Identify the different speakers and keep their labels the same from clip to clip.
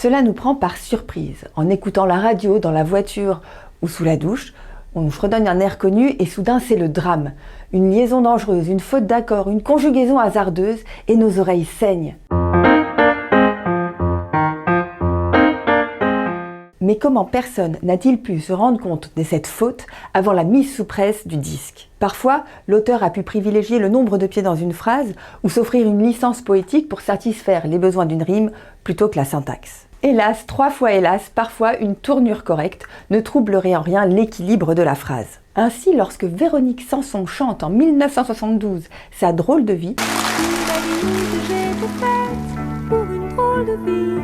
Speaker 1: Cela nous prend par surprise. En écoutant la radio, dans la voiture ou sous la douche, on nous fredonne un air connu et soudain c'est le drame. Une liaison dangereuse, une faute d'accord, une conjugaison hasardeuse et nos oreilles saignent. Mais comment personne n'a-t-il pu se rendre compte de cette faute avant la mise sous presse du disque? Parfois, l'auteur a pu privilégier le nombre de pieds dans une phrase ou s'offrir une licence poétique pour satisfaire les besoins d'une rime plutôt que la syntaxe. Hélas, 3 fois hélas, parfois une tournure correcte ne troublerait en rien l'équilibre de la phrase. Ainsi, lorsque Véronique Sanson chante en 1972 sa drôle de vie,
Speaker 2: j'ai tout fait pour une drôle de vie.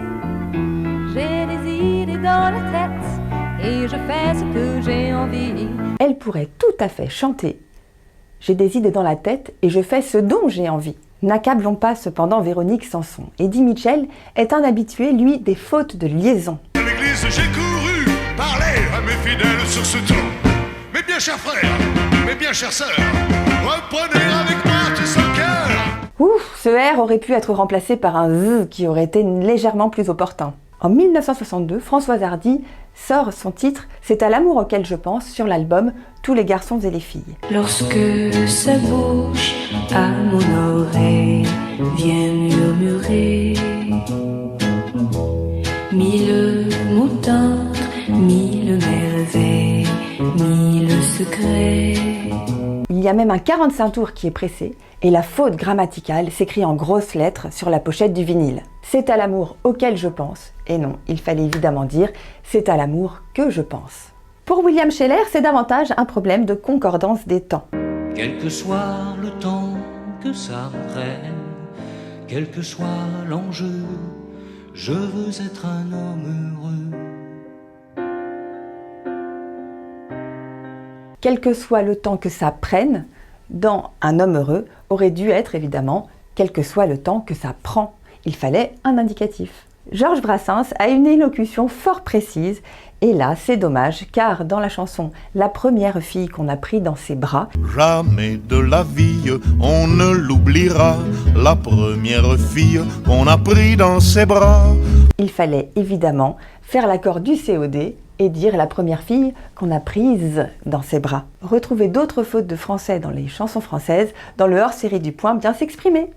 Speaker 2: J'ai des idées dans la tête et je fais ce que j'ai envie.
Speaker 1: Elle pourrait tout à fait chanter « J'ai des idées dans la tête et je fais ce dont j'ai envie ». N'accablons pas cependant Véronique Sanson. Eddie Mitchell est un habitué, lui, des fautes de liaison.
Speaker 3: À l'église, j'ai couru parler à mes fidèles sur ce ton. Mes bien chers frères, mes bien chères sœurs, reprenez avec moi tout ce cœur.
Speaker 1: Ouf, ce R aurait pu être remplacé par un Z qui aurait été légèrement plus opportun. En 1962, Françoise Hardy sort son titre « C'est à l'amour auquel je pense » sur l'album « Tous les garçons et les filles ».
Speaker 4: Lorsque sa bouche à mon oreille vient murmurer 1000 mots tendres, 1000 merveilles, 1000 secrets.
Speaker 1: Il y a même un 45 tours qui est pressé et la faute grammaticale s'écrit en grosses lettres sur la pochette du vinyle. C'est à l'amour auquel je pense, et non, il fallait évidemment dire c'est à l'amour que je pense. Pour William Scheller, c'est davantage un problème de concordance des temps.
Speaker 5: Quel que soit le temps que ça prenne, quel que soit l'enjeu, je veux être un homme heureux.
Speaker 1: Quel que soit le temps que ça prenne, dans un homme heureux, aurait dû être évidemment quel que soit le temps que ça prend. Il fallait un indicatif. Georges Brassens a une élocution fort précise, et là c'est dommage, car dans la chanson « La première fille qu'on a pris dans ses bras »,
Speaker 3: Jamais de la vie, on ne l'oubliera, la première fille qu'on a pris dans ses bras.
Speaker 1: il fallait évidemment faire l'accord du COD et dire la première fille qu'on a prise dans ses bras. Retrouvez d'autres fautes de français dans les chansons françaises dans le hors-série du Point Bien s'exprimer.